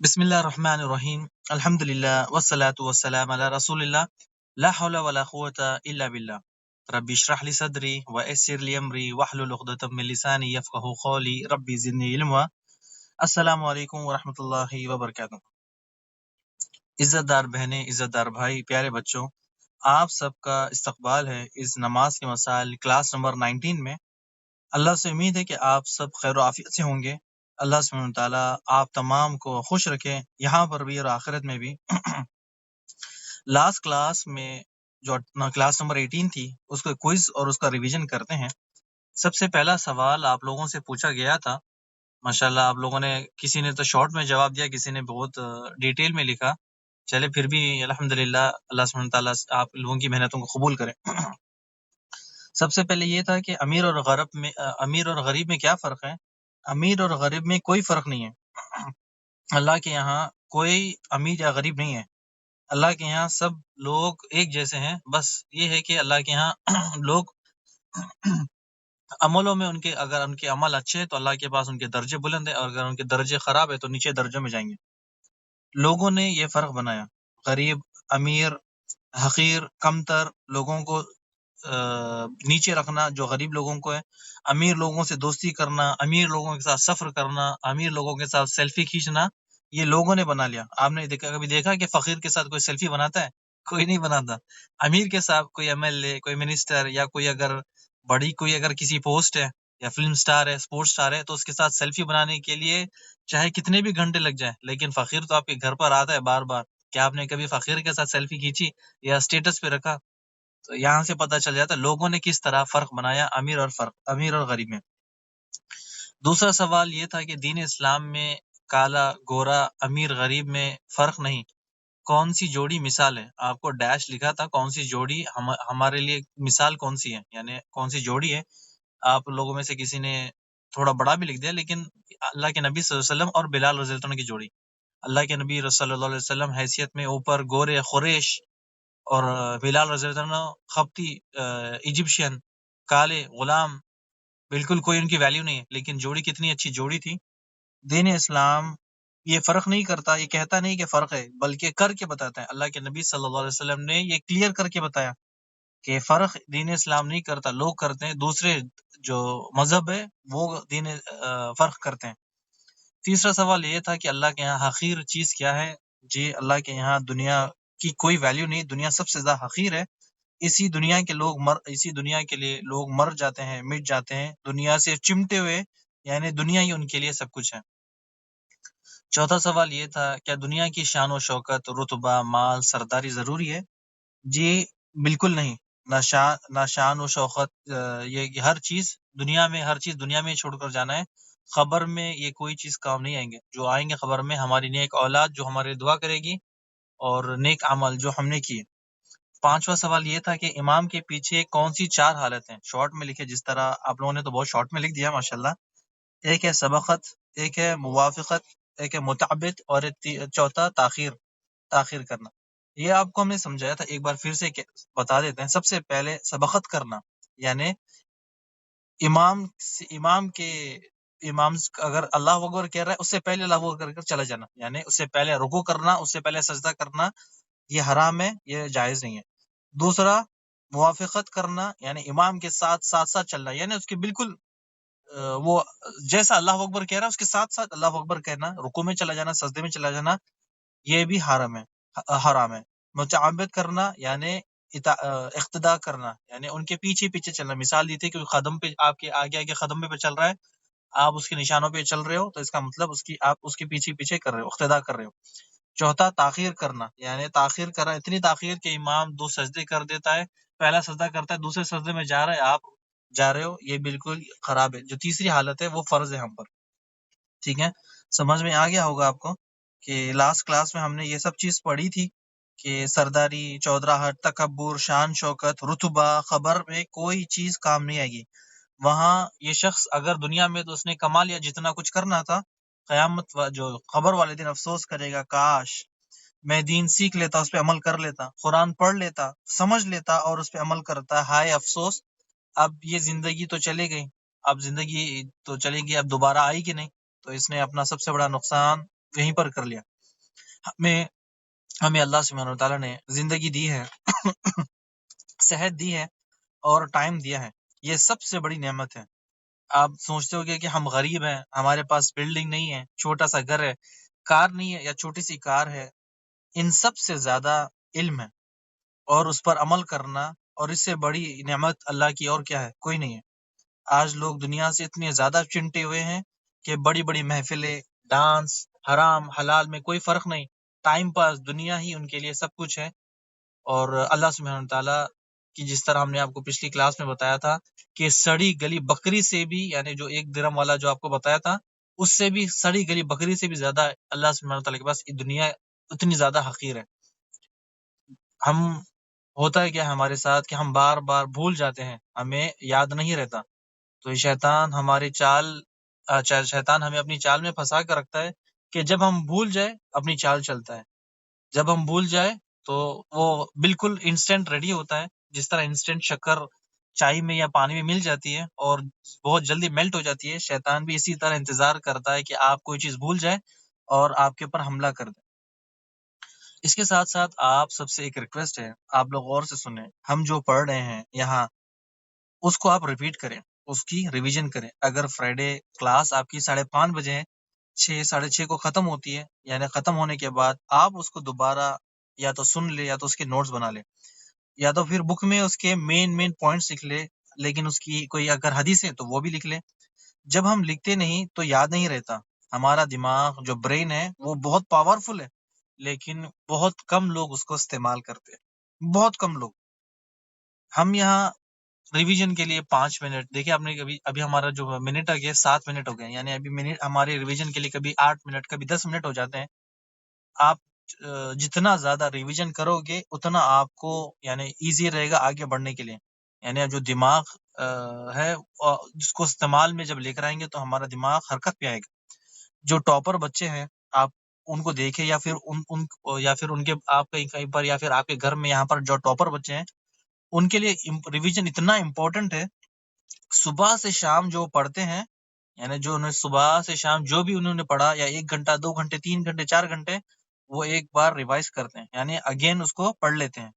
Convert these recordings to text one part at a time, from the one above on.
بسم اللہ الرحمن الرحیم الحمد للہ والصلاة والسلام علی رسول اللہ لا حول ولا قوة الا باللہ ربی اشرح لی صدری ویسر لی امری واحلل عقدۃ من لسانی یفقہوا قولی ربی زدنی علما۔ السلام علیکم ورحمۃ اللہ وبرکاتہ۔ عزت دار بہنیں، عزت دار بھائی، پیارے بچوں، آپ سب کا استقبال ہے اس نماز کے مسائل کلاس نمبر 19 میں۔ اللہ سے امید ہے کہ آپ سب خیر و عافیت سے ہوں گے۔ اللہ سبحانہ تعالیٰ آپ تمام کو خوش رکھے، یہاں پر بھی اور آخرت میں بھی۔ لاسٹ کلاس میں جو کلاس نمبر 18 تھی، اس کو کوئز اور اس کا ریویژن کرتے ہیں۔ سب سے پہلا سوال آپ لوگوں سے پوچھا گیا تھا، ماشاءاللہ آپ لوگوں نے، کسی نے تو شارٹ میں جواب دیا، کسی نے بہت ڈیٹیل میں لکھا۔ چلے پھر بھی الحمدللہ، اللہ سبحانہ تعالیٰ آپ لوگوں کی محنتوں کو قبول کرے۔ سب سے پہلے یہ تھا کہ امیر اور غریب میں کیا فرق ہے؟ امیر اور غریب میں کوئی فرق نہیں ہے۔ اللہ کے یہاں کوئی امیر یا غریب نہیں ہے۔ اللہ کے یہاں سب لوگ ایک جیسے ہیں، بس یہ ہے کہ اللہ کے یہاں لوگ عملوں میں اگر ان کے عمل اچھے ہیں تو اللہ کے پاس ان کے درجے بلند ہیں، اور اگر ان کے درجے خراب ہے تو نیچے درجوں میں جائیں گے۔ لوگوں نے یہ فرق بنایا، غریب، امیر، حقیر، کمتر لوگوں کو نیچے رکھنا جو غریب لوگوں کو ہے، امیر لوگوں سے دوستی کرنا، امیر لوگوں کے ساتھ سفر کرنا، امیر لوگوں کے ساتھ سیلفی کھینچنا، یہ لوگوں نے بنا لیا۔ آپ نے کبھی دیکھا کہ فقیر کے ساتھ کوئی سیلفی بناتا ہے؟ کوئی نہیں بناتا۔ امیر کے ساتھ کوئی ایم ایل اے، کوئی منسٹر، یا کوئی اگر کسی پوسٹ ہے یا فلم سٹار ہے، سپورٹ سٹار ہے، تو اس کے ساتھ سیلفی بنانے کے لیے چاہے کتنے بھی گھنٹے لگ جائیں، لیکن فقیر تو آپ کے گھر پر آتا ہے بار بار۔ کیا آپ نے کبھی فقیر کے ساتھ سیلفی کھینچی یا اسٹیٹس پہ رکھا؟ تو یہاں سے پتہ چل جاتا ہے لوگوں نے کس طرح فرق بنایا امیر اور غریب میں۔ دوسرا سوال یہ تھا کہ دین اسلام میں کالا گورا، امیر غریب میں فرق نہیں، کون سی جوڑی مثال ہے؟ آپ کو ڈیش لکھا تھا، کون سی جوڑی ہمارے لیے مثال کون سی ہے، یعنی کون سی جوڑی ہے۔ آپ لوگوں میں سے کسی نے تھوڑا بڑا بھی لکھ دیا، لیکن اللہ کے نبی صلی اللہ علیہ وسلم اور بلال رضی اللہ عنہ کی جوڑی۔ اللہ کے نبی صلی اللہ علیہ وسلم حیثیت میں اوپر گورے قریش، اور بلال رضی اللہ عنہ خپتی ایجپشین، کالے غلام، بالکل کوئی ان کی ویلیو نہیں ہے، لیکن جوڑی کتنی اچھی جوڑی تھی۔ دین اسلام یہ فرق نہیں کرتا، یہ کہتا نہیں کہ فرق ہے، بلکہ کر کے بتاتا ہے۔ اللہ کے نبی صلی اللہ علیہ وسلم نے یہ کلیئر کر کے بتایا کہ فرق دین اسلام نہیں کرتا، لوگ کرتے ہیں، دوسرے جو مذہب ہے وہ فرق کرتے ہیں۔ تیسرا سوال یہ تھا کہ اللہ کے یہاں حقیر چیز کیا ہے؟ جی، اللہ کے یہاں دنیا کی کوئی ویلیو نہیں، دنیا سب سے زیادہ حقیر ہے۔ اسی دنیا کے لیے لوگ مر جاتے ہیں، مٹ جاتے ہیں، دنیا سے چمٹے ہوئے، یعنی دنیا ہی ان کے لیے سب کچھ ہے۔ چوتھا سوال یہ تھا، کیا دنیا کی شان و شوکت، رتبہ، مال، سرداری ضروری ہے؟ جی بالکل نہیں۔ نہ شان و شوکت، یہ ہر چیز دنیا میں چھوڑ کر جانا ہے۔ خبر میں یہ کوئی چیز کام نہیں آئیں گے، جو آئیں گے خبر میں ہماری نیک اولاد جو ہمارے دعا کرے گی، اور نیک عمل جو ہم نے کیے۔ پانچواں سوال یہ تھا کہ امام کے پیچھے کون سی 4 حالت ہیں؟ شارٹ میں لکھے، جس طرح آپ لوگوں نے تو بہت شارٹ میں لکھ دیا ماشاءاللہ۔ ایک ہے سبقت، ایک ہے موافقت، ایک ہے متعبد، اور چوتھا تاخیر کرنا۔ یہ آپ کو ہم نے سمجھایا تھا، ایک بار پھر سے بتا دیتے ہیں۔ سب سے پہلے سبقت کرنا، یعنی امام اگر اللہ اکبر کہہ رہا ہے، اس سے پہلے اللہ اکبر کر چلا جانا، یعنی اس سے پہلے رکوع کرنا، اس سے پہلے سجدہ کرنا، یہ حرام ہے، یہ جائز نہیں ہے۔ دوسرا موافقت کرنا، یعنی امام کے ساتھ ساتھ چلنا، یعنی اس کے بالکل وہ جیسا اللہ اکبر کہہ رہا ہے اس کے ساتھ ساتھ اللہ اکبر کہنا، رکوع میں چلا جانا، سجدے میں چلا جانا، یہ بھی حرام ہے۔ متعبد کرنا یعنی اقتداء کرنا، یعنی ان کے پیچھے چلنا۔ مثال دی تھی کہ قدم پہ آپ کے آگے قدم پہ چل رہا ہے، آپ اس کے نشانوں پہ چل رہے ہو، تو اس کا مطلب آپ اس کے پیچھے کر رہے ہو، اقتداء کر رہے ہو۔ چوتھا تاخیر کرنا، یعنی تاخیر کرنا، اتنی تاخیر کہ امام 2 سجدے کر دیتا ہے، پہلا سجدہ کرتا ہے، دوسرے سجدے میں جا رہا ہے، آپ جا رہے ہو، یہ بالکل خراب ہے۔ جو تیسری حالت ہے وہ فرض ہے ہم پر، ٹھیک ہے؟ سمجھ میں آ گیا ہوگا آپ کو کہ لاسٹ کلاس میں ہم نے یہ سب چیز پڑھی تھی کہ سرداری، چودراہٹ، تکبر، شان شوکت، رتبہ، خبر میں کوئی چیز کام نہیں آئے گی۔ وہاں یہ شخص اگر دنیا میں تو اس نے کما لیا جتنا کچھ کرنا تھا، قیامت جو خبر والے دن افسوس کرے گا، کاش میں دین سیکھ لیتا، اس پہ عمل کر لیتا، قرآن پڑھ لیتا، سمجھ لیتا اور اس پہ عمل کرتا، ہائے افسوس، اب یہ زندگی تو چلے گئی، اب زندگی تو چلے گی، اب دوبارہ آئے گی نہیں، تو اس نے اپنا سب سے بڑا نقصان یہیں پر کر لیا. ہمیں اللہ سبحانہ وتعالیٰ نے زندگی دی ہے، صحت دی ہے اور ٹائم دیا ہے. یہ سب سے بڑی نعمت ہے. آپ سوچتے ہو گے کہ ہم غریب ہیں، ہمارے پاس بلڈنگ نہیں ہے، چھوٹا سا گھر ہے، کار نہیں ہے یا چھوٹی سی کار ہے. ان سب سے زیادہ علم ہے اور اس پر عمل کرنا، اور اس سے بڑی نعمت اللہ کی اور کیا ہے؟ کوئی نہیں ہے. آج لوگ دنیا سے اتنے زیادہ چنٹے ہوئے ہیں کہ بڑی بڑی محفلیں، ڈانس، حرام حلال میں کوئی فرق نہیں، ٹائم پاس، دنیا ہی ان کے لیے سب کچھ ہے. اور اللہ سبحانہ تعالیٰ کی جس طرح ہم نے آپ کو پچھلی کلاس میں بتایا تھا کہ سڑی گلی بکری سے بھی، یعنی جو 1 درہم والا جو آپ کو بتایا تھا، اس سے بھی سڑی گلی بکری سے بھی زیادہ اللہ سبحانہ تعالیٰ کے پاس یہ دنیا اتنی زیادہ حقیر ہے. ہم ہوتا ہے کیا ہمارے ساتھ کہ ہم بار بار بھول جاتے ہیں، ہمیں یاد نہیں رہتا. تو یہ شیطان ہمیں اپنی چال میں پھنسا کر رکھتا ہے کہ جب ہم بھول جائے اپنی چال چلتا ہے. جب ہم بھول جائے تو وہ بالکل انسٹنٹ ریڈی ہوتا ہے، جس طرح انسٹنٹ شکر چائے میں یا پانی میں مل جاتی ہے اور بہت جلدی میلٹ ہو جاتی ہے. شیطان بھی اسی طرح انتظار کرتا ہے کہ آپ کوئی چیز بھول جائے اور آپ کے اوپر حملہ کر دے. اس کے ساتھ ساتھ آپ سب سے ایک ریکویسٹ ہے، آپ لوگ غور سے سنیں. ہم جو پڑھ رہے ہیں یہاں، اس کو آپ ریپیٹ کریں، اس کی ریویژن کریں. اگر فرائیڈے کلاس آپ کی 5:30 بجے ہے، 6:30 کو ختم ہوتی ہے، یعنی ختم ہونے کے بعد آپ اس کو دوبارہ یا تو سن لے یا تو اس کے نوٹس بنا لے، یا تو پھر بک میں اس کے مین پوائنٹس لکھ لے. لیکن اس کی کوئی اگر حدیث ہے تو وہ بھی لکھ لے. جب ہم لکھتے نہیں تو یاد نہیں رہتا. ہمارا دماغ جو برین ہے وہ بہت پاورفل ہے، لیکن بہت کم لوگ اس کو استعمال کرتے ہیں، بہت کم لوگ. ہم یہاں ریویژن کے لیے 5 منٹ، دیکھیں آپ نے ابھی ہمارا جو منٹ آ گیا 7 منٹ ہو گئے، یعنی ابھی منٹ ہمارے ریویژن کے لیے کبھی 8 منٹ کبھی 10 منٹ ہو جاتے ہیں. آپ جتنا زیادہ ریویژن کرو گے اتنا آپ کو یعنی ایزی رہے گا آگے بڑھنے کے لیے. یعنی جو دماغ ہے جس کو استعمال میں جب لے کر آئیں گے تو ہمارا دماغ حرکت پہ آئے گا. جو ٹاپر بچے ہیں آپ ان کو دیکھیں، یا پھر ان کے آپ کہیں پر یا پھر آپ کے گھر میں یہاں پر جو ٹاپر بچے ہیں ان کے لیے ریویژن اتنا امپورٹنٹ ہے. صبح سے شام جو پڑھتے ہیں، یعنی جو انہیں صبح سے شام جو بھی انہوں نے پڑھا، یا 1 گھنٹہ 2 گھنٹے 3 گھنٹے 4 گھنٹے، وہ ایک بار ریوائز کرتے ہیں، یعنی اگین اس کو پڑھ لیتے ہیں.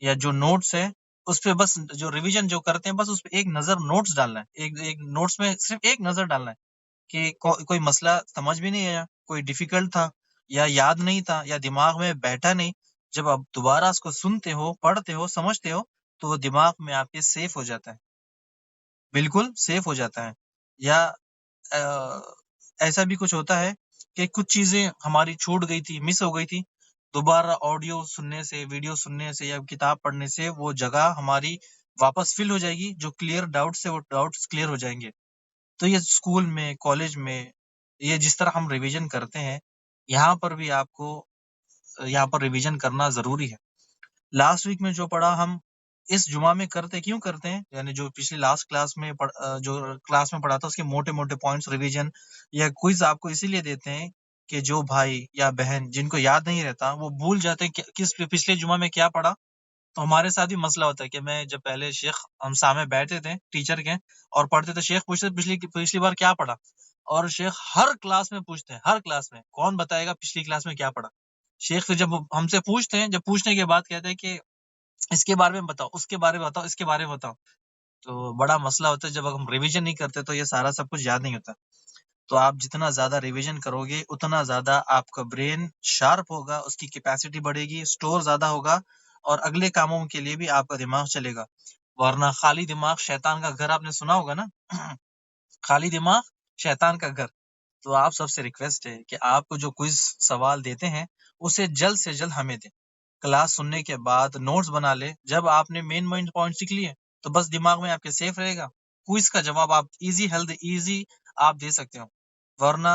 یا جو نوٹس ہے اس پہ بس جو ریویژن جو کرتے ہیں بس اس پہ ایک نظر نوٹس ڈالنا ہے، ایک نوٹس میں صرف ایک نظر ڈالنا ہے کہ کوئی مسئلہ سمجھ بھی نہیں آیا، کوئی ڈیفیکلٹ تھا یا یاد نہیں تھا یا دماغ میں بیٹھا نہیں. جب آپ دوبارہ اس کو سنتے ہو، پڑھتے ہو، سمجھتے ہو تو وہ دماغ میں آپ کے سیف ہو جاتا ہے، بالکل سیف ہو جاتا ہے. یا ایسا بھی کچھ ہوتا ہے کہ کچھ چیزیں ہماری چھوٹ گئی تھی، مس ہو گئی تھی، دوبارہ آڈیو سننے سے، ویڈیو سننے سے یا کتاب پڑھنے سے وہ جگہ ہماری واپس فل ہو جائے گی. جو کلیئر ڈاؤٹ سے وہ ڈاؤٹس کلیئر ہو جائیں گے. تو یہ اسکول میں، کالج میں، یہ جس طرح ہم ریویژن کرتے ہیں یہاں پر بھی آپ کو یہاں پر ریویژن کرنا ضروری ہے. لاسٹ ویک میں جو پڑھا ہم اس جمعہ میں کیوں کرتے ہیں، یعنی جو پچھلی لاسٹ کلاس میں جو کلاس میں پڑھا تھا اس کے موٹے موٹے پوائنٹس ریویژن یا کوئز آپ کو اسی لیے دیتے ہیں کہ جو بھائی یا بہن جن کو یاد نہیں رہتا وہ بھول جاتے ہیں کس پچھلے جمعہ میں کیا پڑھا. تو ہمارے ساتھ بھی مسئلہ ہوتا ہے کہ میں جب پہلے شیخ ہم سامنے بیٹھتے تھے ٹیچر کے اور پڑھتے تھے، شیخ پوچھتے پچھلی بار کیا پڑھا، اور شیخ ہر کلاس میں پوچھتے ہیں، ہر کلاس میں کون بتائے گا پچھلی کلاس میں کیا پڑھا. شیخ پھر جب ہم سے پوچھتے ہیں، جب پوچھنے کے بعد کہتے ہیں کہ اس کے بارے میں بتاؤ، اس کے بارے میں بتاؤ، اس کے بارے میں بتاؤ. تو بڑا مسئلہ ہوتا ہے جب ہم ریویژن نہیں کرتے تو یہ سارا سب کچھ یاد نہیں ہوتا. تو آپ جتنا زیادہ ریویژن کرو گے اتنا زیادہ آپ کا برین شارپ ہوگا، اس کی کیپیسٹی بڑھے گی، سٹور زیادہ ہوگا، اور اگلے کاموں کے لیے بھی آپ کا دماغ چلے گا. ورنہ خالی دماغ شیطان کا گھر، آپ نے سنا ہوگا نا، خالی دماغ شیطان کا گھر. تو آپ سب سے ریکویسٹ ہے کہ آپ کو جو کوئز سوال دیتے ہیں اسے جلد سے جلد ہمیں دیں. کلاس سننے کے بعد نوٹس بنا لے. جب آپ نے مین پوائنٹ سیکھ لیے تو بس دماغ میں آپ کے سیف رہے گا. کوئز کا جواب آپ ایزی آپ دے سکتے ہو. ورنہ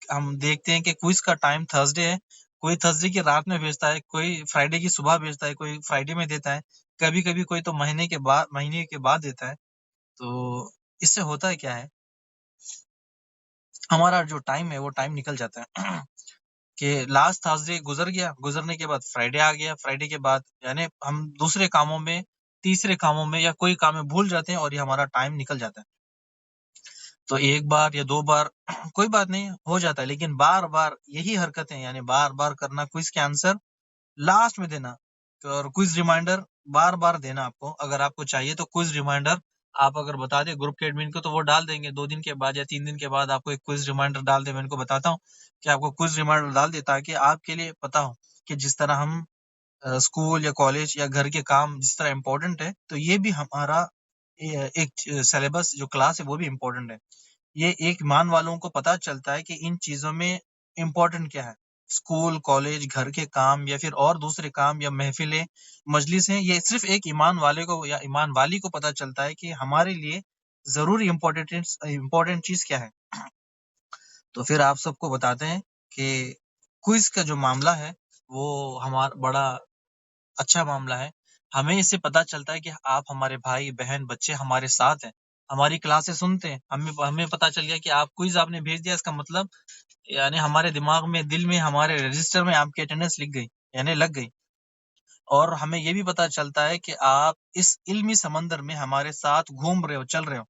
ہم دیکھتے ہیں کہ کوئز کا ٹائم تھرسڈے ہے، کوئی تھرسڈے کی رات میں بھیجتا ہے، کوئی فرائیڈے کی صبح بھیجتا ہے، کوئی فرائیڈے میں دیتا ہے، کبھی کبھی کوئی تو مہینے کے بعد دیتا ہے. تو اس سے ہوتا ہے کیا ہے، ہمارا جو ٹائم ہے وہ ٹائم نکل جاتا ہے کہ لاسٹ تھرسڈے گزر گیا، گزرنے کے بعد فرائیڈے آ گیا، فرائیڈے کے بعد یعنی ہم دوسرے کاموں میں، تیسرے کاموں میں یا کوئی کام میں بھول جاتے ہیں اور یہ ہمارا ٹائم نکل جاتا ہے. تو ایک بار یا دو بار کوئی بات نہیں، ہو جاتا ہے، لیکن بار بار یہی حرکتیں، یعنی بار بار کرنا، کوئز کے آنسر لاسٹ میں دینا، اور کوئز ریمائنڈر بار بار دینا آپ کو، اگر آپ کو چاہیے تو کوئز ریمائنڈر آپ اگر بتا دیں گروپ کے ایڈمن کو تو وہ ڈال دیں گے، 2 دن کے بعد یا 3 دن کے بعد آپ کو ایک کوئز ریمائنڈر ڈال دیں، میں ان کو بتاتا ہوں کہ آپ کو کوئز ریمائنڈر ڈال دے تاکہ آپ کے لیے پتا ہو کہ جس طرح ہم اسکول یا کالج یا گھر کے کام جس طرح امپورٹنٹ ہے، تو یہ بھی ہمارا ایک سلیبس جو کلاس ہے وہ بھی امپورٹنٹ ہے۔ یہ ایک ایمان والوں کو پتا چلتا ہے کہ ان چیزوں میں امپورٹنٹ کیا ہے، اسکول، کالج، گھر کے کام یا پھر اور دوسرے کام یا محفلیں، مجلس ہیں، یہ صرف ایک ایمان والے کو یا ایمان والی کو پتا چلتا ہے کہ ہمارے لیے ضروری امپورٹنٹ چیز کیا ہے۔ تو پھر آپ سب کو بتاتے ہیں کہ کوئز کا جو معاملہ ہے وہ ہمارا بڑا اچھا معاملہ ہے، ہمیں اس سے پتا چلتا ہے کہ آپ ہمارے بھائی بہن بچے ہمارے ساتھ ہیں، ہماری کلاسیں سنتے ہیں، ہمیں پتا چل گیا کہ آپ کوئز آپ نے بھیج دیا، اس کا مطلب یعنی ہمارے دماغ میں، دل میں، ہمارے رجسٹر میں آپ کی اٹینڈنس لکھ گئی، یعنی لگ گئی، اور ہمیں یہ بھی پتا چلتا ہے کہ آپ اس علمی سمندر میں ہمارے ساتھ گھوم رہے ہو، چل رہے ہو۔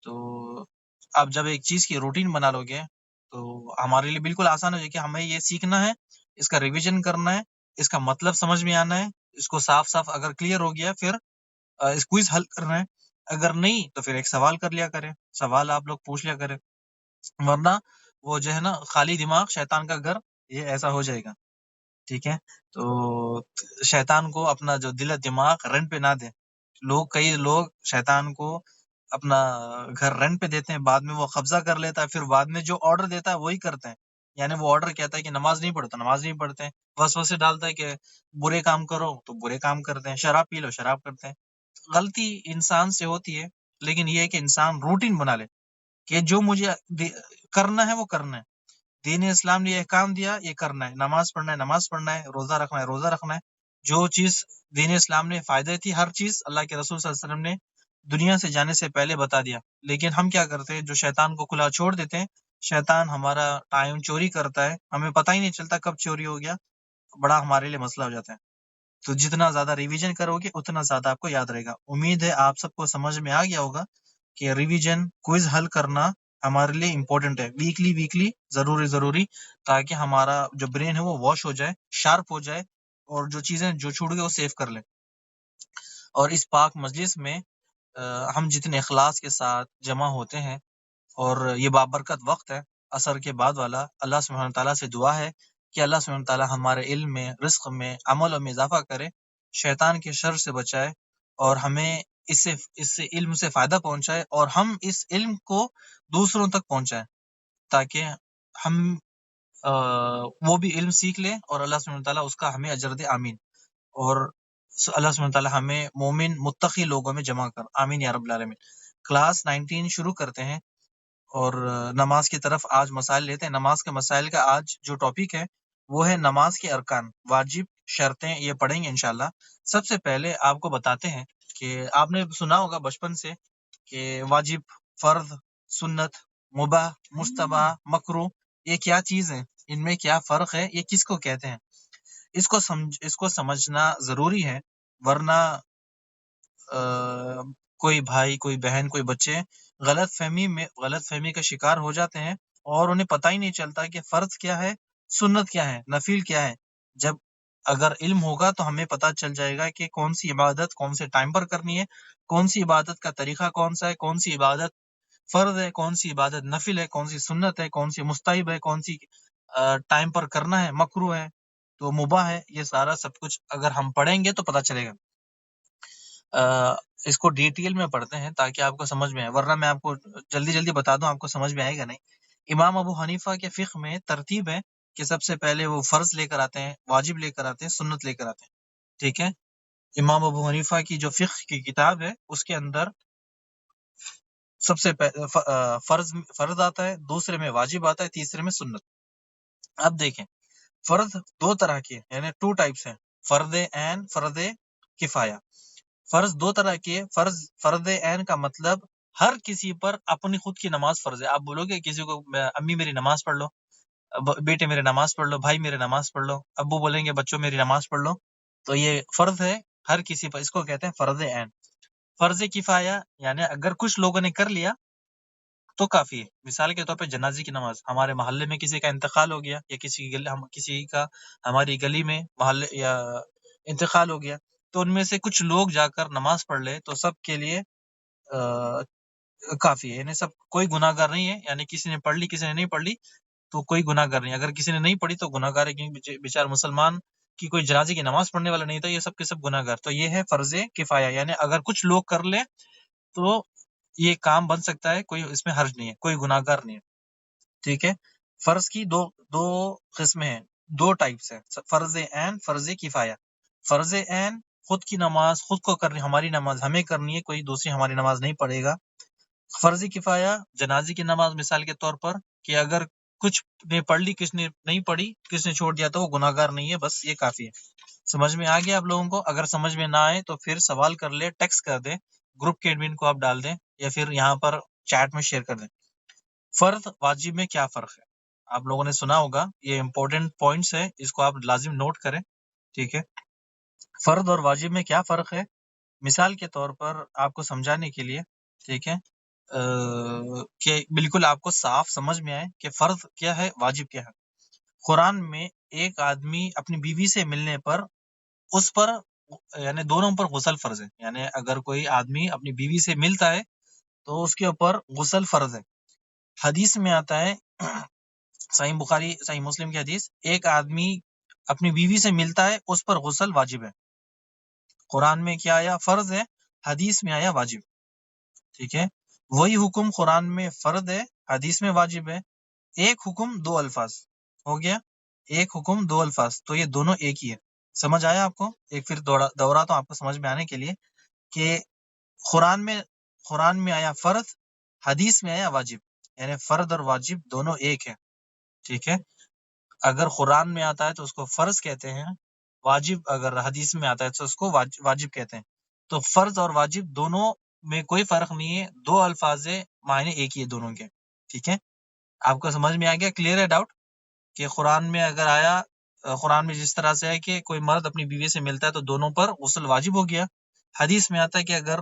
تو آپ جب ایک چیز کی روٹین بنا لو گے تو ہمارے لیے بالکل آسان ہو جائے کہ ہمیں یہ سیکھنا ہے، اس کا ریویژن کرنا ہے، اس کا مطلب سمجھ میں آنا ہے، اس کو صاف صاف اگر کلیئر ہو گیا پھر اس کوئز حل کرنا ہے، اگر نہیں تو پھر ایک سوال کر لیا کریں، سوال آپ لوگ پوچھ لیا کریں، ورنہ وہ جو ہے نا خالی دماغ شیطان کا گھر، یہ ایسا ہو جائے گا، ٹھیک ہے؟ تو شیطان کو اپنا جو دل دماغ رینٹ پہ نہ دیں، کئی لوگ شیطان کو اپنا گھر رینٹ پہ دیتے ہیں، بعد میں وہ قبضہ کر لیتا ہے، پھر بعد میں جو آرڈر دیتا ہے وہی کرتے ہیں، یعنی وہ آرڈر کہتا ہے کہ نماز نہیں پڑھتا، نماز نہیں پڑھتے ہیں، وسوسے ڈالتا ہے کہ برے کام کرو تو برے کام کرتے ہیں، شراب پی لو شراب کرتے ہیں۔ غلطی انسان سے ہوتی ہے، لیکن یہ ہے کہ انسان روٹین بنا لے کہ جو مجھے کرنا ہے وہ کرنا ہے، دین اسلام نے یہ احکام دیا، یہ کرنا ہے، نماز پڑھنا ہے نماز پڑھنا ہے، روزہ رکھنا ہے روزہ رکھنا ہے، جو چیز دین اسلام نے فائدہ تھی، ہر چیز اللہ کے رسول صلی اللہ علیہ وسلم نے دنیا سے جانے سے پہلے بتا دیا، لیکن ہم کیا کرتے ہیں، جو شیطان کو کھلا چھوڑ دیتے ہیں، شیطان ہمارا ٹائم چوری کرتا ہے، ہمیں پتہ ہی نہیں چلتا کب چوری ہو گیا، بڑا ہمارے لیے مسئلہ ہو جاتا ہے۔ تو جتنا زیادہ ریویژن کرو گے اتنا زیادہ آپ کو یاد رہے گا۔ امید ہے آپ سب کو سمجھ میں آ گیا ہوگا کہ ریویژن کوئز حل کرنا ہمارے لیے امپورٹنٹ ہے، ویکلی ضروری، تاکہ ہمارا جو برین ہے وہ واش ہو جائے، شارپ ہو جائے، اور جو چیزیں جو چھوٹ گئے وہ سیو کر لیں۔ اور اس پاک مجلس میں ہم جتنے اخلاص کے ساتھ جمع ہوتے ہیں، اور یہ بابرکت وقت ہے عصر کے بعد والا، اللہ سبحانہ تعالیٰ سے دعا ہے کہ اللہ سبحانہ تعالیٰ ہمارے علم میں، رزق میں، عمل میں اضافہ کرے، شیطان کے شر سے بچائے، اور ہمیں اس سے علم سے فائدہ پہنچائے، اور ہم اس علم کو دوسروں تک پہنچائیں، تاکہ ہم وہ بھی علم سیکھ لیں اور اللہ سبحانہ تعالیٰ اس کا ہمیں اجر دے، آمین۔ اور اللہ سبحانہ تعالیٰ ہمیں مومن متقی لوگوں میں جمع کر، آمین یا رب العالمین۔ کلاس 19 شروع کرتے ہیں، اور نماز کی طرف آج مسائل لیتے ہیں۔ نماز کے مسائل کا آج جو ٹاپک ہے وہ ہے نماز کے ارکان، واجب، شرطیں، یہ پڑھیں گے انشاءاللہ۔ سب سے پہلے آپ کو بتاتے ہیں کہ آپ نے سنا ہوگا بچپن سے کہ واجب، فرض، سنت، مباح، مستباح، مکروہ، یہ کیا چیز ہے، ان میں کیا فرق ہے، یہ کس کو کہتے ہیں، اس کو سمجھنا ضروری ہے، ورنہ کوئی بھائی، کوئی بہن، کوئی بچے غلط فہمی کا شکار ہو جاتے ہیں، اور انہیں پتہ ہی نہیں چلتا کہ فرض کیا ہے، سنت کیا ہے، نفل کیا ہے۔ جب اگر علم ہوگا تو ہمیں پتہ چل جائے گا کہ کون سی عبادت کون سے ٹائم پر کرنی ہے، کون سی عبادت کا طریقہ کون سا ہے، کون سی عبادت فرض ہے، کون سی عبادت نفل ہے، کون سی سنت ہے، کون سی مستحب ہے، کون سی ٹائم پر کرنا ہے، مکروہ ہے تو مباح ہے۔ یہ سارا سب کچھ اگر ہم پڑھیں گے تو پتہ چلے گا۔ اس کو ڈیٹیل میں پڑھتے ہیں تاکہ آپ کو سمجھ میں آئے، ورنہ میں آپ کو جلدی بتا دوں آپ کو سمجھ میں آئے گا نہیں۔ امام ابو حنیفہ کے فقہ میں ترتیب ہے کہ سب سے پہلے وہ فرض لے کر آتے ہیں، واجب لے کر آتے ہیں، سنت لے کر آتے ہیں، ٹھیک ہے؟ امام ابو حنیفہ کی جو فقہ کی کتاب ہے اس کے اندر سب سے فرض آتا ہے، دوسرے میں واجب آتا ہے، تیسرے میں سنت۔ اب دیکھیں، فرض 2 طرح کے، یعنی 2 ٹائپس ہیں، فرض عین، فرض کفایہ۔ فرض 2 طرح کے، فرض عین کا مطلب ہر کسی پر اپنی خود کی نماز فرض ہے۔ آپ بولو گے کسی کو امی میری نماز پڑھ لو، بیٹے میرے نماز پڑھ لو، بھائی میرے نماز پڑھ لو، ابو بولیں گے بچوں میری نماز پڑھ لو، تو یہ فرض ہے ہر کسی پر، اس کو کہتے ہیں فرض عین۔ فرض کفایہ یعنی اگر کچھ لوگوں نے کر لیا تو کافی ہے۔ مثال کے طور پہ جنازے کی نماز، ہمارے محلے میں کسی کا انتقال ہو گیا یا کسی کا ہماری گلی میں محلے یا انتقال ہو گیا، تو ان میں سے کچھ لوگ جا کر نماز پڑھ لے تو سب کے لیے کافی ہے، یعنی سب کوئی گناہ گار نہیں ہے، یعنی کسی نے پڑھ لی کسی نے نہیں پڑھ لی تو کوئی گناہ گار نہیں۔ اگر کسی نے نہیں پڑھی تو گناہ گار ہے، کیونکہ بیچارہ مسلمان کی کوئی جنازے کی نماز پڑھنے والا نہیں تھا، یہ سب کے سب گناہ گار۔ تو یہ ہے فرض کفایہ، یعنی اگر کچھ لوگ کر لے تو یہ کام بن سکتا ہے، کوئی اس میں حرج نہیں ہے، کوئی گناہ گار نہیں ہے۔ ٹھیک ہے، فرض کی دو قسمیں ہیں، دو ٹائپس ہیں، فرض عین، فرض کفایہ۔ فرض عین خود کی نماز خود کو کرنی، ہماری نماز ہمیں کرنی ہے، کوئی دوسری ہماری نماز نہیں پڑھے گا۔ فرض کفایہ جنازے کی نماز مثال کے طور پر، کہ اگر کچھ نے پڑھ لی کس نے نہیں پڑھی، کس نے چھوڑ دیا تو وہ گناہ گار نہیں ہے، بس یہ کافی ہے۔ سمجھ میں آ گیا آپ لوگوں کو؟ اگر سمجھ میں نہ آئے تو پھر سوال کر لے، ٹیکسٹ کر دیں، گروپ کے ایڈمن کو آپ ڈال دیں یا پھر یہاں پر چیٹ میں شیئر کر دیں۔ فرض واجب میں کیا فرق ہے؟ آپ لوگوں نے سنا ہوگا، یہ امپورٹنٹ پوائنٹس ہے، اس کو آپ لازم نوٹ کریں۔ ٹھیک ہے، فرض اور واجب میں کیا فرق ہے؟ مثال کے طور پر آپ کو سمجھانے کے لیے، ٹھیک ہے، کہ بالکل آپ کو صاف سمجھ میں آئے کہ فرض کیا ہے واجب کیا ہے۔ قرآن میں ایک آدمی اپنی بیوی سے ملنے پر اس پر یعنی دونوں پر غسل فرض ہے، یعنی اگر کوئی آدمی اپنی بیوی سے ملتا ہے تو اس کے اوپر غسل فرض ہے۔ حدیث میں آتا ہے، صحیح بخاری صحیح مسلم کی حدیث، ایک آدمی اپنی بیوی سے ملتا ہے اس پر غسل واجب ہے۔ قرآن میں کیا آیا؟ فرض ہے، حدیث میں آیا واجب۔ ٹھیک ہے، وہی حکم قرآن میں فرض ہے، حدیث میں واجب ہے۔ ایک حکم دو الفاظ، ہو گیا ایک حکم دو الفاظ، تو یہ دونوں ایک ہی ہے۔ سمجھ آیا آپ کو؟ ایک پھر دورہ تو آپ کو سمجھ میں آنے کے لیے کہ قرآن میں آیا فرض، حدیث میں آیا واجب، یعنی فرض اور واجب دونوں ایک ہے۔ ٹھیک ہے، اگر قرآن میں آتا ہے تو اس کو فرض کہتے ہیں، واجب اگر حدیث میں آتا ہے تو اس کو واجب کہتے ہیں۔ تو فرض اور واجب دونوں میں کوئی فرق نہیں ہے، دو الفاظ ہے، معنی ایک ہی ہے دونوں کے۔ ٹھیک ہے، آپ کو سمجھ میں آ گیا؟ کلیئر ہے ڈاؤٹ؟ کہ قرآن میں اگر آیا، قرآن میں جس طرح سے ہے کہ کوئی مرد اپنی بیوی سے ملتا ہے تو دونوں پر غسل واجب ہو گیا۔ حدیث میں آتا ہے کہ اگر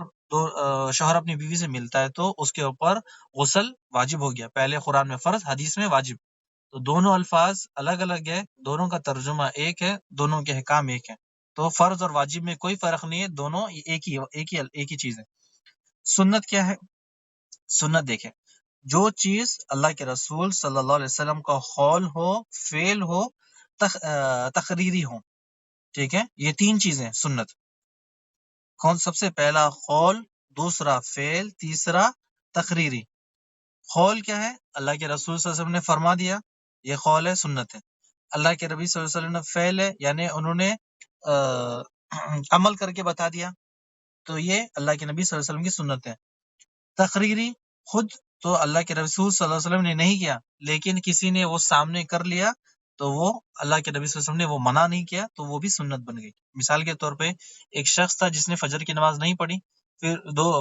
شوہر اپنی بیوی سے ملتا ہے تو اس کے اوپر غسل واجب ہو گیا۔ پہلے قرآن میں فرض، حدیث میں واجب، تو دونوں الفاظ الگ الگ ہے، دونوں کا ترجمہ ایک ہے، دونوں کے احکام ایک ہیں۔ تو فرض اور واجب میں کوئی فرق نہیں ہے، دونوں ایک ہی چیز ہے۔ سنت کیا ہے؟ سنت دیکھیں، جو چیز اللہ کے رسول صلی اللہ علیہ وسلم کا قول ہو، فعل ہو، تقریری ہو، ٹھیک ہے، یہ تین چیزیں سنت۔ کون؟ سب سے پہلا قول، دوسرا فعل، تیسرا تقریری۔ قول کیا ہے؟ اللہ کے رسول صلی اللہ علیہ وسلم نے فرما دیا، یہ قول ہے، سنت ہے۔ اللہ کے نبی صلی اللہ علیہ وسلم نے فعل ہے، یعنی انہوں نے عمل کر کے بتا دیا، تو یہ اللہ کے نبی صلی اللہ علیہ وسلم کی سنت ہے۔ تقریری، خود تو اللہ کے رسول صلی اللہ علیہ وسلم نے نہیں کیا، لیکن کسی نے وہ سامنے کر لیا تو وہ اللہ کے نبی صلی اللہ علیہ وسلم نے وہ منع نہیں کیا تو وہ بھی سنت بن گئی۔ مثال کے طور پہ ایک شخص تھا جس نے فجر کی نماز نہیں پڑھی، پھر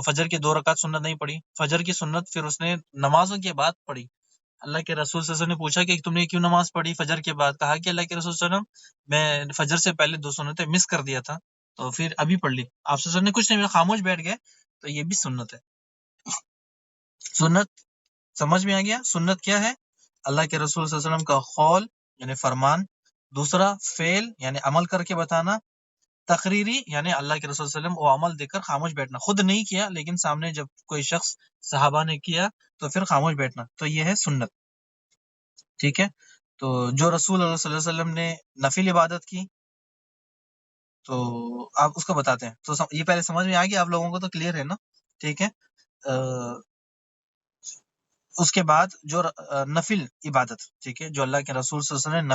فجر کی 2 رکعت سنت نہیں پڑھی، فجر کی سنت پھر اس نے نمازوں کے بعد پڑھی۔ اللہ کے رسول صلی اللہ علیہ وسلم نے پوچھا کہ تم نے کیوں نماز پڑھی فجر کے بعد؟ کہا کہ اللہ کے رسول صلی اللہ علیہ وسلم میں فجر سے پہلے 2 سنتیں مس کر دیا تھا تو پھر ابھی پڑھ لی۔ آپ صلی اللہ علیہ وسلم نے کچھ نہیں، خاموش بیٹھ گئے، تو یہ بھی سنت ہے۔ سنت سمجھ میں آ گیا؟ سنت کیا ہے؟ اللہ کے رسول صلی اللہ علیہ وسلم کا قول یعنی فرمان، دوسرا فعل یعنی عمل کر کے بتانا، تقریری یعنی اللہ کے رسول صلی اللہ علیہ وسلم وہ عمل دیکھ کر خاموش بیٹھنا، خود نہیں کیا لیکن سامنے جب کوئی شخص صحابہ نے کیا تو پھر خاموش بیٹھنا، تو یہ ہے سنت۔ ٹھیک ہے، تو جو رسول اللہ صلی اللہ علیہ وسلم نے نفل عبادت کی تو آپ اس کو بتاتے ہیں، تو یہ پہلے سمجھ میں آ گیا آپ لوگوں کو؟ تو کلیئر ہے نا؟ ٹھیک ہے، اس کے بعد جو نفل عبادت، ٹھیک ہے، جو اللہ کے رسول صلی اللہ علیہ وسلم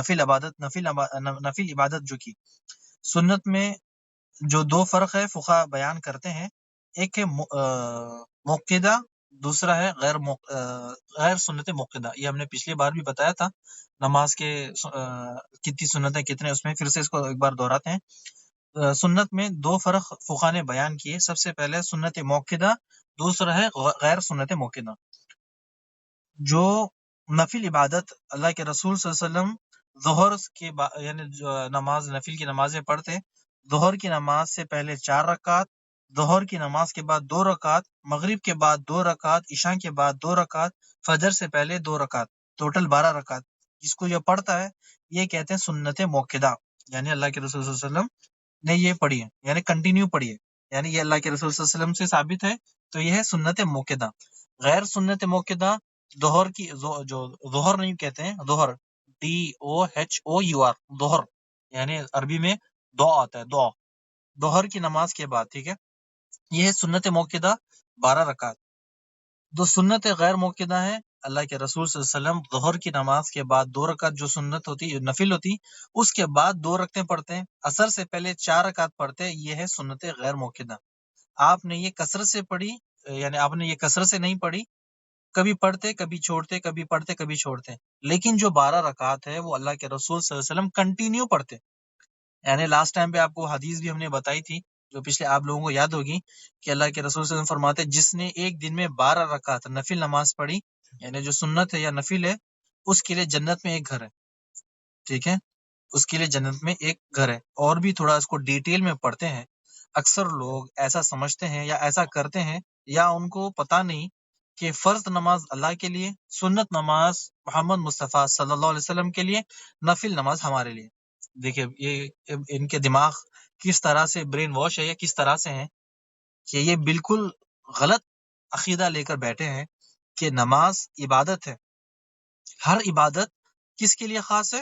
نے نفل عبادت جو کی، سنت میں جو 2 فرق ہے فقہا بیان کرتے ہیں، ایک ہے موقدہ، دوسرا ہے غیر سنت موقدہ۔ یہ ہم نے پچھلی بار بھی بتایا تھا، نماز کے کتنی سنتیں کتنے، اس میں پھر سے اس کو ایک بار دہراتے ہیں۔ سنت میں 2 فرق فقہا نے بیان کیے، سب سے پہلے سنت موقدہ، دوسرا ہے غیر سنت موقدہ۔ جو نفل عبادت اللہ کے رسول صلی اللہ علیہ وسلم ظہر کے یعنی نماز نفل کی نمازیں پڑھتے، ظہر کی نماز سے پہلے 4 رکعت، ظہر کی نماز کے بعد 2 رکعت، مغرب کے بعد 2 رکعت، عشاء کے بعد 2 رکعت، فجر سے پہلے 2 رکعت، ٹوٹل 12 رکعت. جس کو یہ پڑھتا ہے یہ کہتے ہیں سنت موقدہ، یعنی اللہ کے رسول صلی اللہ علیہ وسلم نے یہ پڑھی ہے، یعنی کنٹینیو پڑھی ہے، یعنی یہ اللہ کے رسول صلی اللہ علیہ وسلم سے ثابت ہے، تو یہ ہے سنت موقدہ. غیر سنت موقدہ ظہر کی جو ظہر نہیں کہتے ہیں، ظہر DOHOUR، ظہر یعنی عربی میں دعا آتا ہے، دعا ظہر کی نماز کے بعد، ٹھیک ہے. یہ ہے سنت موقدہ 12 رکعت. دو سنت غیر موقدہ ہے، اللہ کے رسول صلی اللہ علیہ وسلم ظہر کی نماز کے بعد 2 رکعت جو سنت ہوتی ہے، نفل ہوتی، اس کے بعد 2 رکعتیں پڑھتے ہیں، عصر سے پہلے 4 رکعت پڑھتے ہیں. یہ ہے سنت غیر موقدہ. آپ نے یہ کثرت سے پڑھی، یعنی آپ نے یہ کثرت سے نہیں پڑھی، کبھی پڑھتے کبھی چھوڑتے، کبھی پڑھتے کبھی چھوڑتے، لیکن جو 12 رکعت ہے وہ اللہ کے رسول صلی اللہ علیہ وسلم کنٹینیو پڑھتے. یعنی لاسٹ ٹائم پہ آپ کو حدیث بھی ہم نے بتائی تھی، جو پچھلے آپ لوگوں کو یاد ہوگی، کہ اللہ کے رسول صلی اللہ علیہ وسلم فرماتے جس نے ایک دن میں 12 رکعت نفل نماز پڑھی، یعنی جو سنت ہے یا نفل ہے، اس کے لیے جنت میں ایک گھر ہے. ٹھیک ہے، اس کے لیے جنت میں ایک گھر ہے. اور بھی تھوڑا اس کو ڈیٹیل میں پڑھتے ہیں. اکثر لوگ ایسا سمجھتے ہیں یا ایسا کرتے ہیں، یا ان کو پتہ نہیں کہ فرض نماز اللہ کے لیے، سنت نماز محمد مصطفیٰ صلی اللہ علیہ وسلم کے لیے، نفل نماز ہمارے لیے. دیکھیں یہ ان کے دماغ کس طرح سے برین واش ہے، یا کس طرح سے ہیں کہ یہ بالکل غلط عقیدہ لے کر بیٹھے ہیں کہ نماز عبادت ہے. ہر عبادت کس کے لیے خاص ہے؟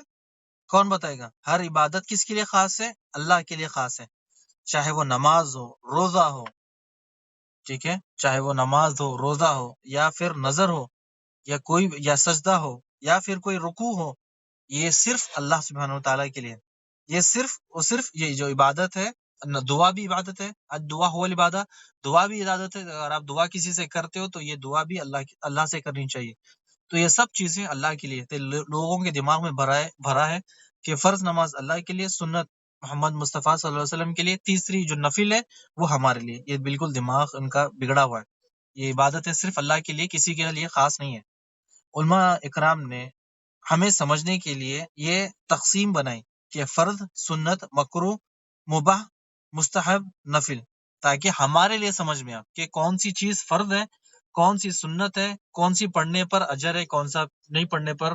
کون بتائے گا؟ ہر عبادت کس کے لیے خاص ہے؟ اللہ کے لیے خاص ہے. چاہے وہ نماز ہو، روزہ ہو، ٹھیک ہے، چاہے وہ نماز ہو، روزہ ہو، یا پھر نظر ہو، یا کوئی یا سجدہ ہو، یا پھر کوئی رکوع ہو، یہ صرف اللہ سبحانہ و تعالیٰ کے لیے. یہ صرف یہ جو عبادت ہے، دعا بھی عبادت ہے، دعا ہو العبادہ، دعا بھی عبادت ہے. اگر آپ دعا کسی سے کرتے ہو تو یہ دعا بھی اللہ سے کرنی چاہیے. تو یہ سب چیزیں اللہ کے لیے تھے. لوگوں کے دماغ میں بھرا ہے کہ فرض نماز اللہ کے لیے، سنت محمد مصطفیٰ صلی اللہ علیہ وسلم کے لیے، تیسری جو نفل ہے وہ ہمارے لیے. یہ بالکل دماغ ان کا بگڑا ہوا ہے. یہ عبادت ہے صرف اللہ کے لیے، کسی کے لیے خاص نہیں ہے. علماء اکرام نے ہمیں سمجھنے کے لیے یہ تقسیم بنائی کہ فرض، سنت، مکروہ، مباح، مستحب، نفل، تاکہ ہمارے لیے سمجھ میں آ کہ کون سی چیز فرض ہے، کون سی سنت ہے، کون سی پڑھنے پر اجر ہے، کون سا نہیں پڑھنے پر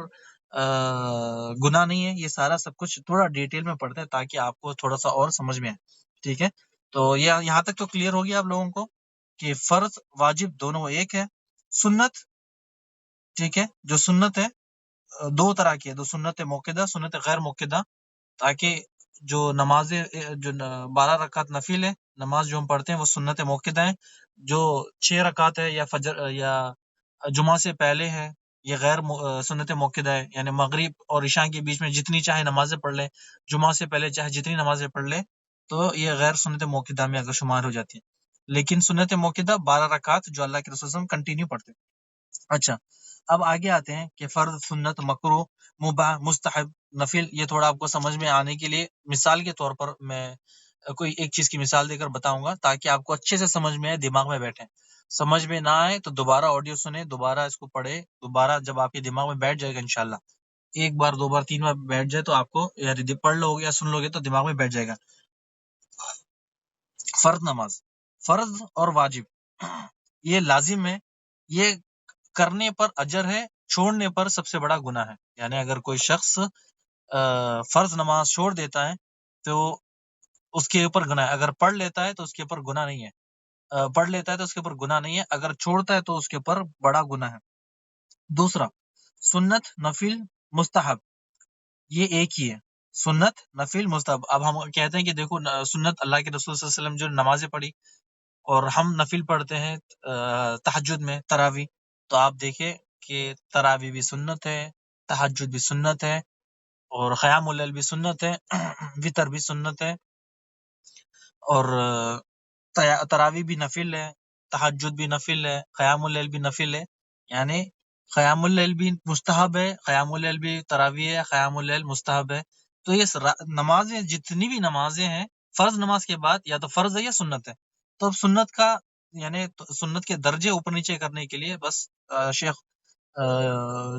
گناہ نہیں ہے. یہ سارا سب کچھ تھوڑا ڈیٹیل میں پڑھتے ہیں تاکہ آپ کو تھوڑا سا اور سمجھ میں آئے. ٹھیک ہے، تو یہ یہاں تک تو کلیئر ہو گیا آپ لوگوں کو کہ فرض واجب دونوں ایک ہے. سنت، ٹھیک ہے، جو سنت ہے 2 طرح کی ہے، 2 سنت موقدہ، سنت غیر موقدہ. تاکہ جو نمازیں جو 12 رکعت نفل ہے، نماز جو ہم پڑھتے ہیں وہ سنت موقدہ ہیں. جو 6 رکعت ہے یا فجر یا جمعہ سے پہلے ہے، یہ غیر سنت موقدہ ہے. یعنی مغرب اور عشاء کے بیچ میں جتنی چاہے نمازیں پڑھ لیں، جمعہ سے پہلے چاہے جتنی نمازیں پڑھ لیں، تو یہ غیر سنت موقدہ میں اگر شمار ہو جاتی ہے. لیکن سنت موقدہ 12 رکعت جو اللہ کے رسول صلی اللہ علیہ وسلم کنٹینیو پڑھتے ہیں. اچھا، اب آگے آتے ہیں کہ فرض، سنت، مکروہ، مباح، مستحب، نفل. یہ تھوڑا آپ کو سمجھ میں آنے کے لیے مثال کے طور پر میں کوئی ایک چیز کی مثال دے کر بتاؤں گا تاکہ آپ کو اچھے سے سمجھ میں آئے، دماغ میں بیٹھے. سمجھ میں نہ آئے تو دوبارہ آڈیو سنیں، دوبارہ اس کو پڑھے، دوبارہ جب آپ کے دماغ میں بیٹھ جائے گا انشاءاللہ، ایک بار، 2 بار، 3 بار بیٹھ جائے تو آپ کو یعنی پڑھ لو گے یا سن لو گے تو دماغ میں بیٹھ جائے گا. فرض نماز، فرض اور واجب یہ لازم ہے، یہ کرنے پر اجر ہے، چھوڑنے پر سب سے بڑا گناہ ہے. یعنی اگر کوئی شخص فرض نماز چھوڑ دیتا ہے تو اس کے اوپر گناہ ہے. اگر پڑھ لیتا ہے تو اس کے اوپر گناہ نہیں ہے. پڑھ لیتا ہے تو اس کے اوپر گناہ نہیں ہے، اگر چھوڑتا ہے تو اس کے اوپر بڑا گناہ ہے. دوسرا، سنت، نفل، مستحب، یہ ایک ہی ہے. سنت، نفل، مستحب. اب ہم کہتے ہیں کہ دیکھو سنت اللہ کے رسول صلی اللہ علیہ وسلم جو نمازیں پڑھی، اور ہم نفل پڑھتے ہیں تہجد میں، تراویح. تو آپ دیکھیں کہ تراویح بھی سنت ہے، تہجد بھی سنت ہے، اور قیام اللیل بھی سنت ہے، وتر بھی سنت ہے، اور تراویح بھی نفل ہے، تہجد بھی نفل ہے، قیام اللیل بھی نفل ہے. یعنی قیام اللیل بھی مستحب ہے، قیام اللیل بھی تراویح ہے، قیام اللیل مستحب ہے. تو یہ نمازیں، جتنی بھی نمازیں ہیں فرض نماز کے بعد یا تو فرض ہے یا سنت ہے. تو اب سنت کا یعنی سنت کے درجے اوپر نیچے کرنے کے لیے بس شیخ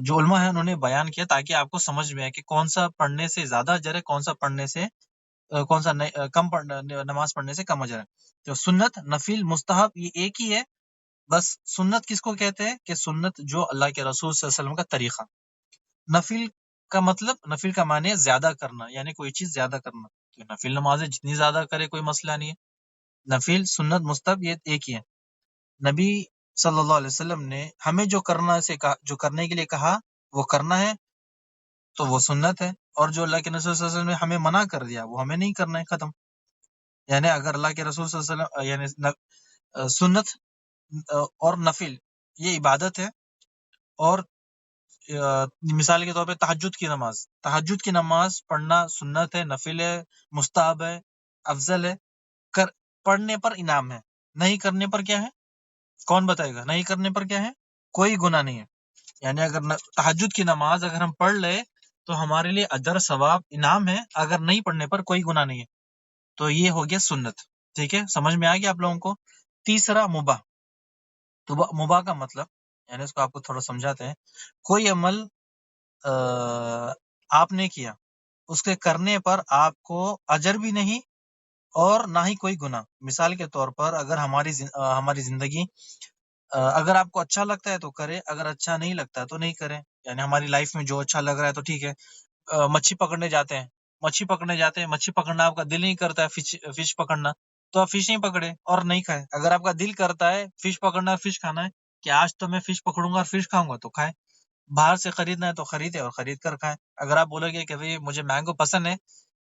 جو علماء ہیں انہوں نے بیان کیا تاکہ آپ کو سمجھ میں آئے کہ کون سا پڑھنے سے زیادہ اجر ہے، کون سا پڑھنے سے کون سا کم نماز پڑھنے سے کم اجر ہے. تو سنت، نفل، مستحب یہ ایک ہی ہے. بس سنت کس کو کہتے ہیں کہ سنت جو اللہ کے رسول صلی اللہ علیہ وسلم کا طریقہ. نفل کا مطلب، نفل کا معنی ہے زیادہ کرنا، یعنی کوئی چیز زیادہ کرنا. تو نفل نمازیں جتنی زیادہ کرے کوئی مسئلہ نہیں ہے. نفل، سنت، مستحب یہ ایک ہی ہے. نبی صلی اللہ علیہ وسلم نے ہمیں جو کرنے کے لیے کہا وہ کرنا ہے تو وہ سنت ہے، اور جو اللہ کے رسول صلی اللہ علیہ وسلم نے ہمیں منع کر دیا وہ ہمیں نہیں کرنا ہے، ختم. یعنی اگر اللہ کے رسول صلی اللہ علیہ وسلم یعنی سنت اور نفل یہ عبادت ہے. اور مثال کے طور پہ تہجد کی نماز پڑھنا سنت ہے، نفل ہے، مستحب ہے، افضل ہے. پڑھنے پر انعام ہے، نہیں کرنے پر کیا ہے؟ کون بتائے گا؟ نہیں کرنے پر کیا ہے؟ کوئی گناہ نہیں ہے. یعنی اگر تہجد کی نماز اگر ہم پڑھ لے تو ہمارے لیے اجر ثواب انعام ہے، اگر نہیں پڑھنے پر کوئی گناہ نہیں ہے. تو یہ ہو گیا سنت. ٹھیک ہے، سمجھ میں آ گیا آپ لوگوں کو. تیسرا مباح. تو مباح کا مطلب، یعنی اس کو آپ کو تھوڑا سمجھاتے ہیں. کوئی عمل آپ نے کیا، اس کے کرنے پر آپ کو اجر بھی نہیں اور نہ ہی کوئی گناہ. مثال کے طور پر اگر ہماری زندگی اگر آپ کو اچھا لگتا ہے تو کرے، اگر اچھا نہیں لگتا تو نہیں کرے. یعنی ہماری لائف میں جو اچھا لگ رہا ہے تو ٹھیک ہے. مچھی پکڑنے جاتے ہیں، مچھی پکڑنا آپ کا دل نہیں کرتا ہے فش پکڑنا، تو آپ فش نہیں پکڑے اور نہیں کھائے. اگر آپ کا دل کرتا ہے فش پکڑنا اور فش کھانا ہے کہ آج تو میں فش پکڑوں گا اور فش کھاؤں گا، تو کھائے. باہر سے خریدنا ہے تو خریدے اور خرید کر کھائے. اگر آپ بولو گے کہ بھئی مجھے مینگو پسند ہے،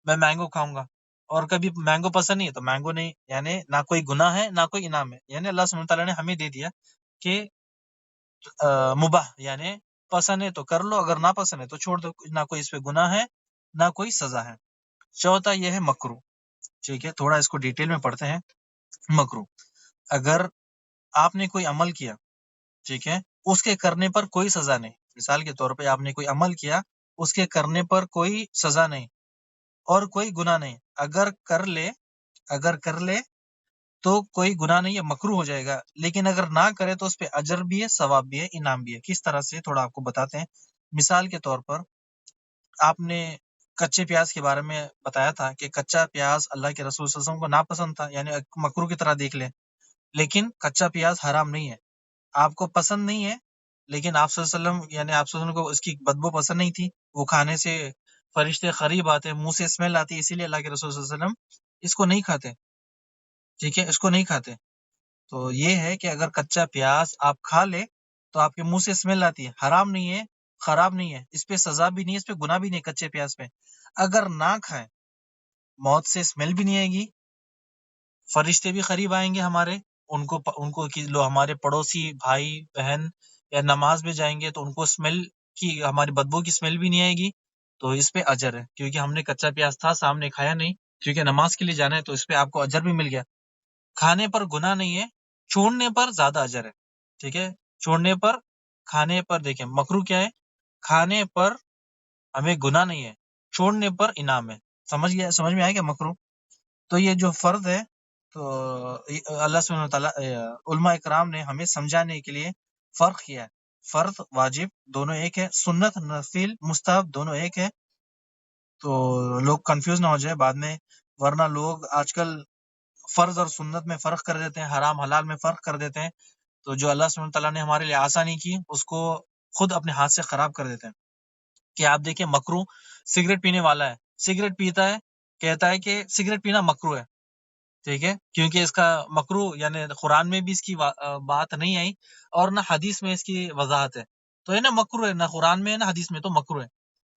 میں مینگو کھاؤں گا، اور کبھی مینگو پسند نہیں ہے تو مینگو نہیں. یعنی نہ کوئی گناہ ہے نہ کوئی انعام ہے. یعنی اللہ سبحانہ تعالیٰ نے ہمیں دے دیا کہ مباح، یعنی پسند ہے تو کر لو، اگر نہ پسند ہے تو چھوڑ دو. نہ کوئی اس پہ گناہ ہے نہ کوئی سزا ہے. چوتھا یہ ہے مکرو. ٹھیک ہے، تھوڑا اس کو ڈیٹیل میں پڑھتے ہیں. مکرو، اگر آپ نے کوئی عمل کیا، ٹھیک ہے، اس کے کرنے پر کوئی سزا نہیں. مثال کے طور پہ آپ نے کوئی عمل کیا، اس کے کرنے پر کوئی سزا نہیں اور کوئی گناہ نہیں. اگر کر لے تو کوئی گناہ نہیں ہے، مکروہ ہو جائے گا. لیکن اگر نہ کرے تو اس پہ اجر بھی ہے، ثواب بھی ہے، انعام بھی ہے. کس طرح سے تھوڑا آپ کو بتاتے ہیں. مثال کے طور پر آپ نے کچے پیاز کے بارے میں بتایا تھا کہ کچا پیاز اللہ کے رسول صلی اللہ علیہ وسلم کو ناپسند تھا، یعنی مکروہ کی طرح دیکھ لیں. لیکن کچا پیاز حرام نہیں ہے، آپ کو پسند نہیں ہے، لیکن آپ صلی اللہ علیہ وسلم یعنی آپ صلی اللہ علیہ وسلم کو اس کی بدبو پسند نہیں تھی. وہ کھانے سے فرشتے قریب آتے، منہ سے اسمیل آتی، اسی لیے اللہ کے رسول صلی اللہ علیہ وسلم اس کو نہیں کھاتے. ٹھیک ہے، اس کو نہیں کھاتے. تو یہ ہے کہ اگر کچا پیاز آپ کھا لے تو آپ کے منہ سے اسمیل آتی ہے، حرام نہیں ہے، خراب نہیں ہے، اس پہ سزا بھی نہیں ہے، اس پہ گناہ بھی نہیں ہے. کچے پیاز پہ اگر نہ کھائیں، موت سے اسمیل بھی نہیں آئے گی، فرشتے بھی قریب آئیں گے ہمارے، ان کو لو ہمارے پڑوسی بھائی بہن یا نماز میں جائیں گے تو ان کو اسمیل کی، ہماری بدبو کی اسمیل بھی نہیں آئے گی. تو اس پہ اجر ہے، کیونکہ ہم نے کچا پیاز تھا سامنے کھایا نہیں، کیونکہ نماز کے لیے جانا ہے، تو اس پہ آپ کو اجر بھی مل گیا. کھانے پر گناہ نہیں ہے، چھوڑنے پر زیادہ اجر ہے. ٹھیک ہے، چھوڑنے پر، کھانے پر دیکھیں مکرو کیا ہے، کھانے پر ہمیں گناہ نہیں ہے، چھوڑنے پر انعام ہے. سمجھ میں آئے گا مکرو. تو یہ جو فرض ہے، تو اللہ سبحانہ وتعالیٰ علماء اکرام نے ہمیں سمجھانے کے لیے فرق کیا ہے. فرض واجب دونوں ایک ہے، سنت نفل مستحب دونوں ایک ہے. تو لوگ کنفیوز نہ ہو جائے بعد میں، ورنہ لوگ آج کل فرض اور سنت میں فرق کر دیتے ہیں، حرام حلال میں فرق کر دیتے ہیں. تو جو اللہ سبحانہ تعالیٰ نے ہمارے لیے آسانی کی اس کو خود اپنے ہاتھ سے خراب کر دیتے ہیں. کہ آپ دیکھیں مکرو، سگریٹ پینے والا ہے، سگریٹ پیتا ہے، کہتا ہے کہ سگریٹ پینا مکرو ہے. ٹھیک ہے، کیونکہ اس کا مکرو یعنی قرآن میں بھی اس کی بات نہیں آئی اور نہ حدیث میں اس کی وضاحت ہے. تو یہ نا مکرو ہے، نہ قرآن میں ہے نہ حدیث میں، تو مکرو ہے.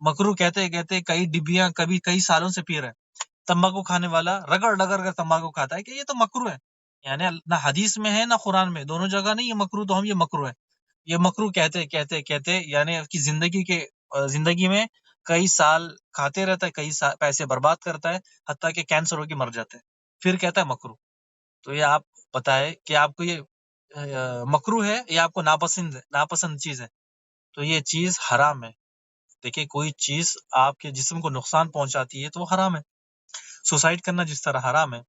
مکرو کہتے کہتے کئی ڈبیاں کئی سالوں سے پی رہا ہے. تمباکو کھانے والا رگڑ کر تمباکو کھاتا ہے کہ یہ تو مکرو ہے. یعنی نہ حدیث میں ہے نہ قرآن میں، دونوں جگہ نہیں یہ مکرو، تو ہم یہ مکرو ہے. یہ مکرو کہتے کہتے کہتے یعنی اس کی زندگی میں کئی سال کھاتے رہتا ہے، کئی سال پیسے برباد کرتا ہے، حتیٰ کہ کینسر ہو کے مر جاتا ہے، پھر کہتا ہے مکرو. تو یہ آپ بتائے کہ آپ کو یہ مکرو ہے یا آپ کو ناپسند چیز ہے. تو یہ چیز حرام ہے. دیکھیں کوئی چیز آپ کے جسم کو نقصان پہنچاتی ہے تو وہ حرام ہے. سوسائڈ کرنا جس طرح حرام ہے،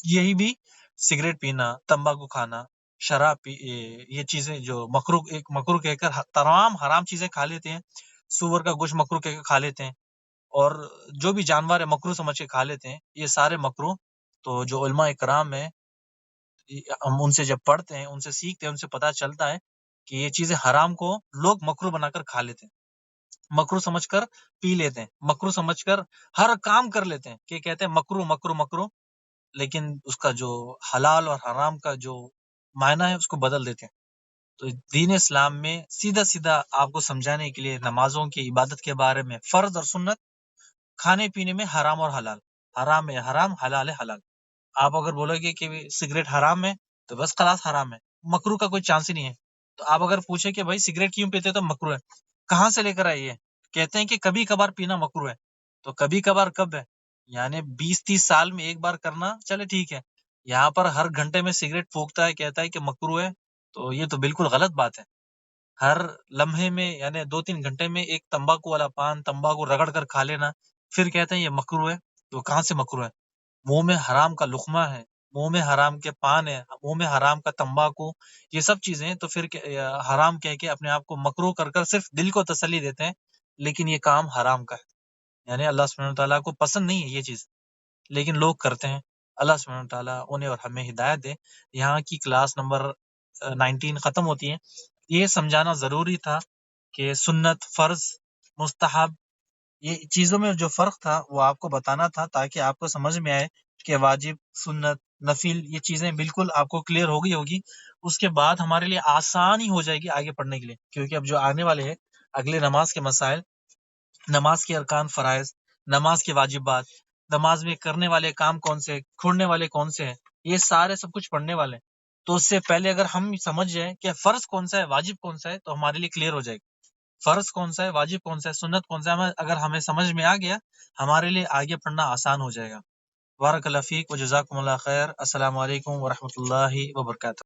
یہی بھی سگریٹ پینا، تمباکو کھانا، شراب یہ چیزیں جو مکرو کہہ کر تمام حرام چیزیں کھا لیتے ہیں. سور کا گوشت مکرو کہہ کر کھا لیتے ہیں. اور جو بھی جانور ہے مکرو سمجھ کے کھا لیتے ہیں، یہ سارے مکرو۔ تو جو علماء اکرام ہیں، ہم ان سے جب پڑھتے ہیں، ان سے سیکھتے ہیں، ان سے پتہ چلتا ہے کہ یہ چیزیں حرام کو لوگ مکرو بنا کر کھا لیتے ہیں، مکرو سمجھ کر پی لیتے ہیں، مکرو سمجھ کر ہر کام کر لیتے ہیں، کہ کہتے ہیں مکرو مکرو مکرو، لیکن اس کا جو حلال اور حرام کا جو معنی ہے اس کو بدل دیتے ہیں۔ تو دین اسلام میں سیدھا سیدھا آپ کو سمجھانے کے لیے نمازوں کی عبادت کے بارے میں فرض اور سنت، کھانے پینے میں حرام اور حلال، حرام ہے حرام، حلال ہے حلال۔ آپ اگر بولو گے کہ سگریٹ حرام ہے تو بس خلاص حرام ہے، مکرو کا کوئی چانس ہی نہیں ہے۔ تو آپ اگر پوچھیں کہ بھائی سگریٹ کیوں پیتے تو مکرو ہے، کہاں سے لے کر آئیے؟ کہتے ہیں کہ کبھی کبھار پینا مکرو ہے۔ تو کبھی کبھار کب ہے؟ یعنی 20-30 سال میں ایک بار کرنا چلے ٹھیک ہے، یہاں پر ہر گھنٹے میں سگریٹ پھونکتا ہے، کہتا ہے کہ مکرو ہے، تو یہ تو بالکل غلط بات ہے۔ ہر لمحے میں یعنی 2-3 گھنٹے میں ایک تمباکو والا پان، تمباکو رگڑ کر کھا لینا، پھر کہتے ہیں یہ مکرو ہے، تو کہاں سے مکرو ہے؟ منہ میں حرام کا لقمہ ہے، منہ میں حرام کے پان ہے، منہ میں حرام کا تمباکو، یہ سب چیزیں ہیں، تو پھر حرام کہہ کے اپنے آپ کو مکرو کر کر صرف دل کو تسلی دیتے ہیں، لیکن یہ کام حرام کا ہے، یعنی اللہ سبحانہ تعالیٰ کو پسند نہیں ہے یہ چیز، لیکن لوگ کرتے ہیں۔ اللہ سبحانہ تعالیٰ انہیں اور ہمیں ہدایت دے۔ یہاں کی کلاس نمبر 19 ختم ہوتی ہے۔ یہ سمجھانا ضروری تھا کہ سنت، فرض، مستحب، یہ چیزوں میں جو فرق تھا وہ آپ کو بتانا تھا، تاکہ آپ کو سمجھ میں آئے کہ واجب، سنت، نفل، یہ چیزیں بالکل آپ کو کلیئر ہو گئی ہوگی۔ اس کے بعد ہمارے لیے آسانی ہو جائے گی آگے پڑھنے کے لیے، کیونکہ اب جو آنے والے ہیں اگلے نماز کے مسائل، نماز کے ارکان، فرائض، نماز کے واجبات، نماز میں کرنے والے کام کون سے، چھوڑنے والے کون سے ہیں، یہ سارے سب کچھ پڑھنے والے ہیں۔ تو اس سے پہلے اگر ہم سمجھ جائیں کہ فرض کون سا ہے، واجب کون سا ہے، تو ہمارے لیے کلیئر ہو جائے گا۔ فرض کون سا ہے، واجب کون سا ہے، سنت کون سا ہے، اگر ہمیں سمجھ میں آ گیا، ہمارے لیے آگے پڑھنا آسان ہو جائے گا۔ بارک اللہ فیک و جزاکم اللہ خیر۔ السلام علیکم ورحمۃ اللہ وبرکاتہ۔